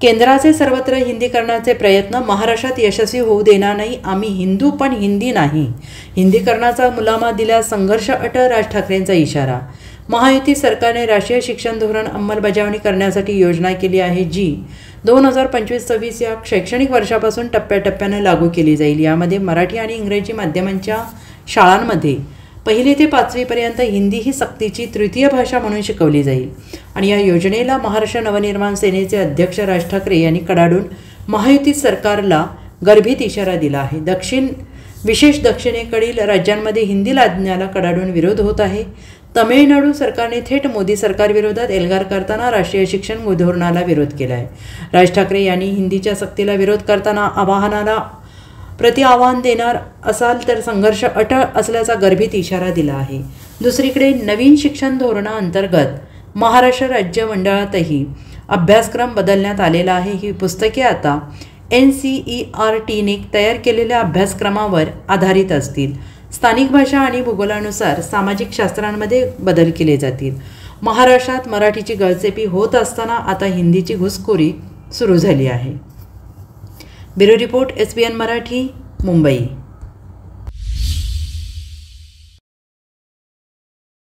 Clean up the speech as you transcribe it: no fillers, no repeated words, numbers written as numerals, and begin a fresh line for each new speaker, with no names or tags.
केंद्राचे सर्वत्र हिंदीकरणाचे प्रयत्न महाराष्ट्रात यशस्वी होऊ देणार नाही. आम्ही हिंदू पण हिंदी नाही. हिंदीकरणाचा मुलामा दिल्यास संघर्ष अटळ. राज ठाकरेंचा इशारा. महायुती सरकारने राष्ट्रीय शिक्षण धोरण अंमलबजावणी करण्यासाठी योजना केली आहे, जी 2025-26 या शैक्षणिक वर्षापासून टप्प्याटप्प्याने लागू केली जाईल. यामध्ये मराठी आणि इंग्रजी माध्यमांच्या शाळांमध्ये 1ली ते 5वी पर्यंत हिंदी ही सक्तीची तृतीय भाषा म्हणून शिकवली जाईल. आणि या योजनेला महाराष्ट्र नवनिर्माण सेनेचे अध्यक्ष राज ठाकरे यांनी कडाडून महायुती सरकारला गर्भित इशारा दिला आहे. विशेष दक्षिणेकडील राज्यांमध्ये हिंदी लादण्याला कडाडून विरोध होत आहे. तमिळनाडू सरकारने थेट मोदी सरकारविरोधात एल्गार करताना राष्ट्रीय शिक्षण धोरणाला विरोध केला आहे. राज ठाकरे यांनी हिंदीच्या सक्तीला विरोध करताना आवाहनाला आव्हान देणार असाल तर संघर्ष अटळ असल्याचा गर्भित इशारा दिला आहे. दुसरीकडे नवीन शिक्षण धोरणाअंतर्गत महाराष्ट्र राज्य मंडळातही अभ्यासक्रम बदलण्यात आलेला आहे. ही पुस्तके आता NCERTने तयार केलेल्या अभ्यासक्रमावर आधारित असतील. स्थानिक भाषा आणि भूगोलानुसार सामाजिक शास्त्रांमध्ये बदल केले जातील. महाराष्ट्रात मराठीची गळचेपी होत असताना आता हिंदीची घुसखोरी सुरू झाली आहे. Bureau report, SBN Marathi, Mumbai.